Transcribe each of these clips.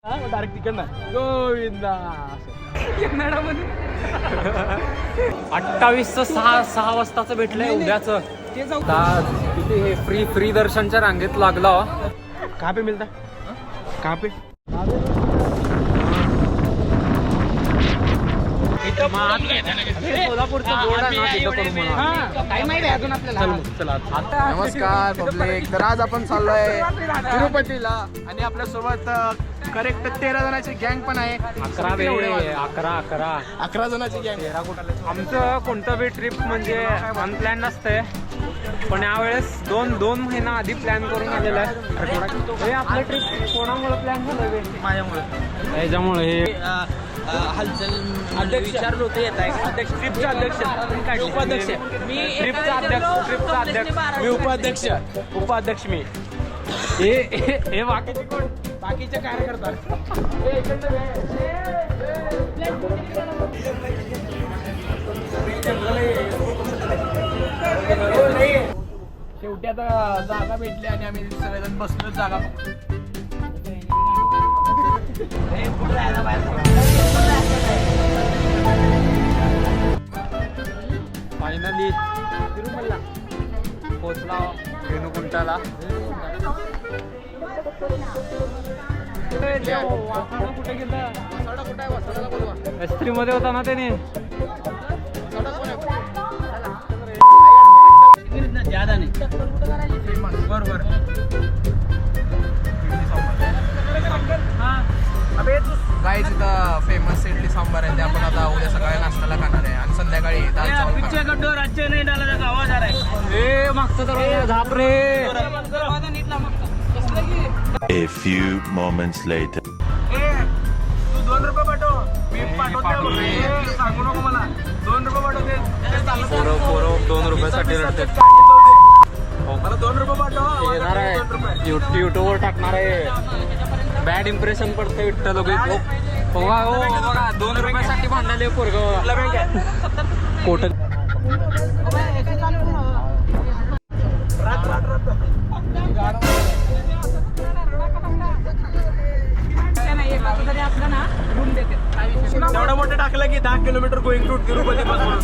Direct तिकडनं गोविंदा 28:06 वाजताचं भेटलंय उद्याचं. किती हे फ्री दर्शनच्या रांगेत लागला. कहाँ पे मिलता कहाँ पे सोलापूरचं बोर्ड आहे ना तिथं करू म्हणा. नमस्कार पब्लिक. तर आज आपण चाललोय तिरुपतीला आणि आपल्या सोबत करेक्ट 13 जणांची गँग पण आहे. 11 जणांची गँग. आमचं कोणतं बी ट्रिप म्हणजे अनप्लॅन नसतंय, पण यावेळेस दोन महिना आधी प्लॅन करून आलेलं आहे. हे आपलं ट्रिप कोणामुळे प्लॅन झालं? माझ्यामुळे. त्याच्यामुळे हे हालचाल विचारलो होते येत आहे अध्यक्ष ट्रिपचे अध्यक्ष उपाध्यक्ष मी ट्रिपचा अध्यक्ष मी उपाध्यक्ष मी हे बाकीचे कोण? बाकीचे कार्यकर्ता. शेवटी आता जागा भेटली आणि आम्ही सगळेजण बसलो जागा. फायनली तिरुमलला पोचला रेणुकुंटाला. कुठे गेला? एस3 मध्ये होता ना त्याने. बरोबर. गाईज इथं फेमस इडली सांबार आहे ते आपण आता उद्या सकाळी नाश्त्याला खाणार आहे आणि संध्याकाळी दाल चावल खाणार आहे. ए मागचं तर झाप रे. A few moments later. तू 2 रुपये पाठव. मी पाठवते. सांगू नको मला. 2 रुपये पाठवते. पोरं 2 रुपयासाठी रडते. मला 2 रुपये पाठव. येणार आहे युट्यूबवर टाकणार आहे. बॅड इम्प्रेशन पडतं विठ्ठल लोक. बघा 2 रुपयासाठी बांधलेले पोरग कोट. एवढं मोठं टाकलं की 10 किलोमीटर गोइंग टू तिरुपती बस म्हणून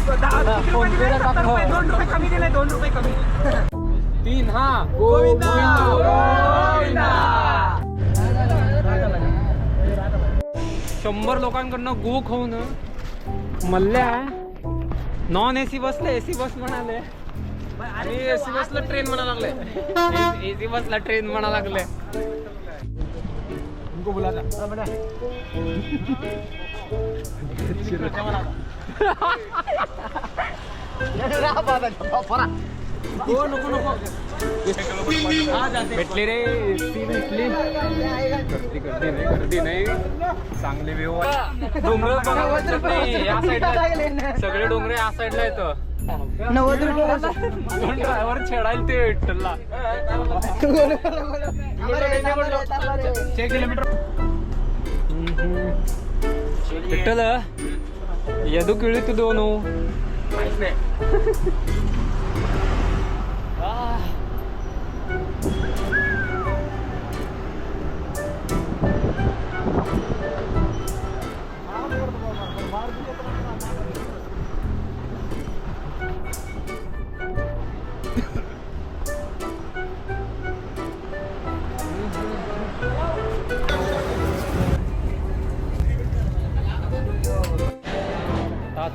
2 रुपये कमी दिले. 2 रुपये कमी. 3 हा गोविंदा. 100 लोकांकडनं गो खाऊन मल्ल्या नॉन एसी बसला एसी बस म्हणाले. आणि एसी बसला ट्रेन म्हणा लागले. एसी बसला ट्रेन म्हणा लागले. उनको बुलाता. भेटली रे एसी भेटली. गर्दी नाही चांगले व्यू आहे. डोंगर या साईडला सगळे डोंगर या साईडला येतं. 90 रुपये. दोन ड्रायव्हर छेडायला ते विठ्ठलला. 6 किलोमीटर. विठ्ठल यदू किळी तू दोन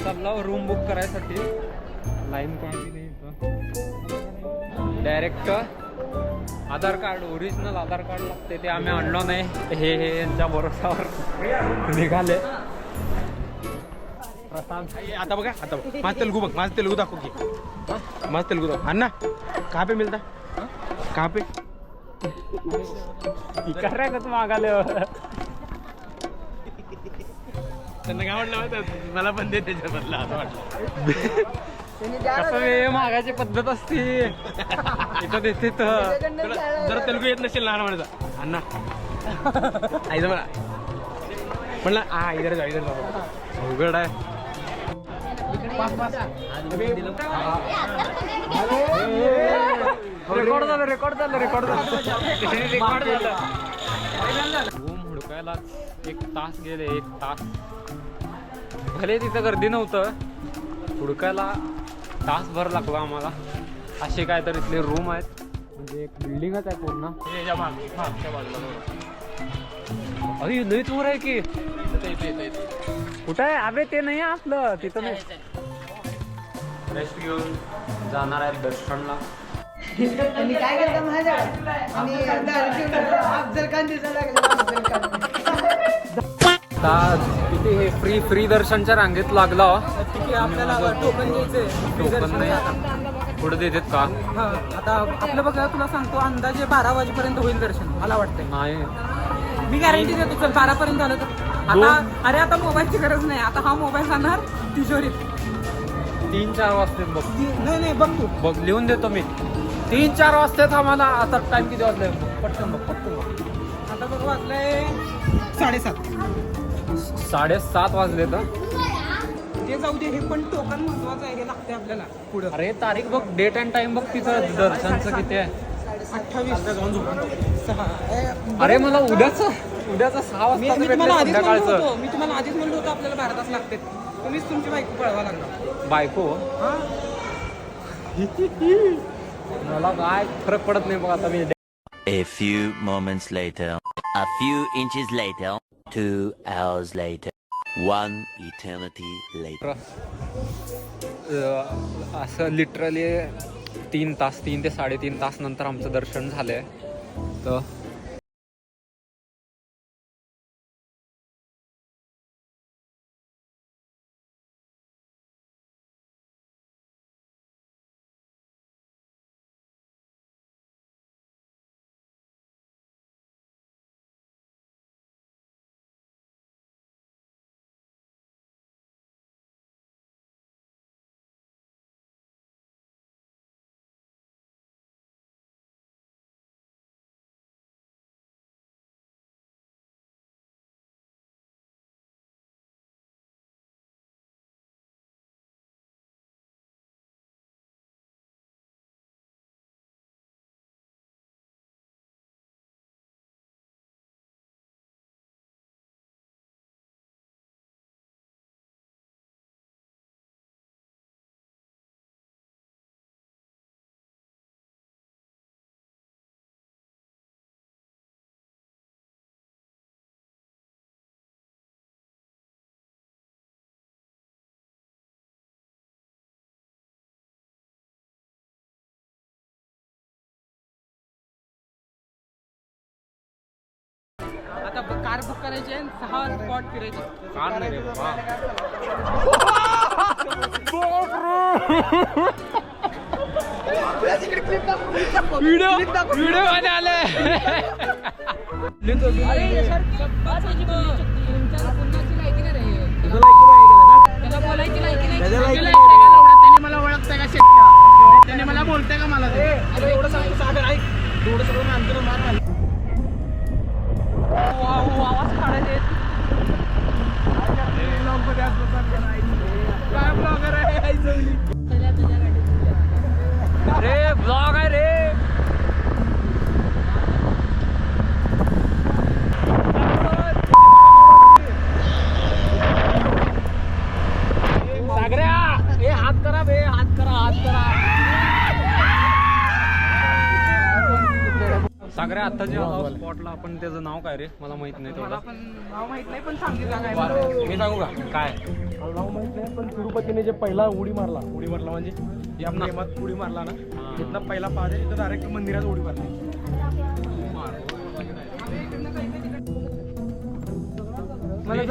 चालला रूम बुक करायसाठी. लाईन कोणती नाही. डायरेक्ट आधार कार्ड ओरिजिनल आधार कार्ड लागते ते आम्ही आणलो नाही. हे यांच्या भरोसावर निघाले. आता बघा आता माझं तेलुगू बघ. माझं तेलुगू दाखव की. माझं तेलुगू दाखव. अन्ना कहाँ पे मिलता कहाँ पे कसं मागाले. त्यांना काय वाटलं मला पण दे त्याच्याबद्दल असं वाटलं. कसं मागायची पद्धत असते इथं देते. जर तेलुगू येत नसेल लहान म्हणायचा अण्णा आईचं मला म्हणलं हा इधर जाऊ अवघड आहे. रेकॉर्ड झालं. हुडकायला 1 तास गेले. 1 तास भले तिथं गर्दी नव्हतं, हुडकायला तासभर लागला आम्हाला. असे काय तर इथले रूम आहेत, म्हणजे एक बिल्डिंगच आहे पूर्ण. मागच्या बाजूला अरे लई दूर आहे की. कुठं आहे अबे? ते नाही आहे आपलं, तिथं नाही. रेस्ट घेऊन जाणार आहेत दर्शनला. आणि काय करता माझ्या आणि अफजल खान दिसायला लागला. किती हे फ्री दर्शनच्या रांगेत लागला. आपल्याला टोकन द्यायचंय. टोकन नाही पुढे देतात का? हा, आता आपलं बघा, तुला सांगतो अंदाजे 12 वाजेपर्यंत होईल दर्शन मला वाटतंय. नाही, मी गॅरंटी देतो. चल 12 पर्यंत झालं तर आता. अरे आता मोबाईलची गरज नाही. आता हा मोबाईल जाणार तिजोरीत. 3-4 वाजते बघ. नाही बघ तू. बघ लिहून देतो मी. 3-4 वाजतात आम्हाला. आता टाइम किती वाजले? पटकन बघ. आता बघ वाजलंय 7:30. 7:30 वाजले तर. ते जाऊ दे, हे पण टोकन महत्वाचं आहे. हे लागते आपल्याला पुढं. अरे तारीख बघ, डेट अँड टाइम बघ तिथं दर्शनचं किती आहे. 28:06. अरे मला उद्याच 6 वाजता मी तुम्हाला आधीच म्हणलो संध्याकाळचं. होतो. आपल्याला 12 तास लागते. तुम्हीच तुमची बायको पळवा लागला. बायको हा, मला काय फरक पडत नाही बघ. आता मी A few moments later. A few inches later. 2 hours later. 1 eternity later. असं लिटरली 3 ते 3.5 तास नंतर आमचं दर्शन झालंय. तर आता कार बुक करायची आहे. 6 स्पॉट फिरायचे. कार नाही रे बाबा. व्हिडिओ मध्ये आले. त्याने मला ओळखताय का शेट्टा? त्याने मला बोलताय का मला? एवढं सांगतो सागर ऐक. थोडं सगळं नंतर मार. आवाज काढायचे. काय ब्लॉगर आहे? अरे ब्लॉग आहे रे. सागऱ्या, हात करा बे, हात करा. सागऱ्या आता जे स्पॉटला आपण त्याचं नाव काय रे? मला माहित नाही तेवढं. पण नाव माहित नाही, पण सांगितलं काय. मी सांगू का काय? नाव माहित नाही, पण तिरुपतीने जे पहिला उडी मारला म्हणजे या प्रेमात उडी मारला ना, तिथनं पहिला पाहते तिथं डायरेक्ट मंदिरात उडी मारली. मला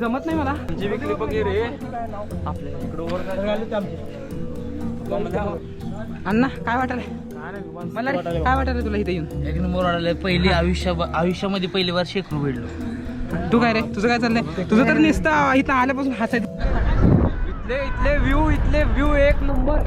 जमत नाही. मला जी विकली बघ रे आपल्या इकडं वर अण्णा काय वाटलंय? मला काय वाटलं तुला इथे येऊन? एक नंबर वाढायला. पहिली आयुष्यामध्ये पहिली बार शेकरू भेटलो. तू काय रे? तुझं काय चाललंय? तुझं तर नुसतं इथं आल्यापासून हसायचं. इथले व्ह्यू 1 नंबर.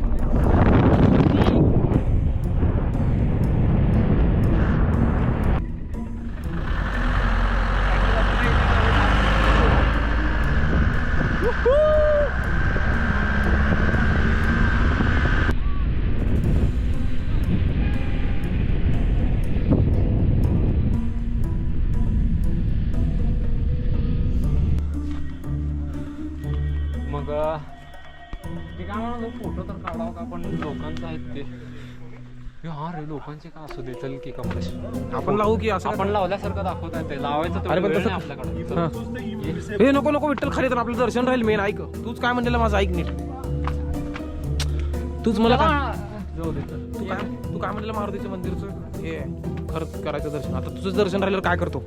मग ते काय म्हणा फोटो तर काढावं का पण लोकांचं आहेत ते हा रे लोकांचे का असू दे चल की कमलेश आपण लावू की असं आपण लावल्यासारखं दाखवता येते लावायचं अरे पण तेवढं वेळ तसं- नाही आपल्याकडे हे नको नको विठ्ठल खरे तर आपलं दर्शन राहील मेन. ऐक तूच काय म्हणलेलं माझं ऐक नीट. तूच मला जाऊ दे चल. तू काय म्हणलेलं मारुतीच्या मंदिरचं हे खरंच करायचं दर्शन. आता तुझंच दर्शन राहिलं काय करतो.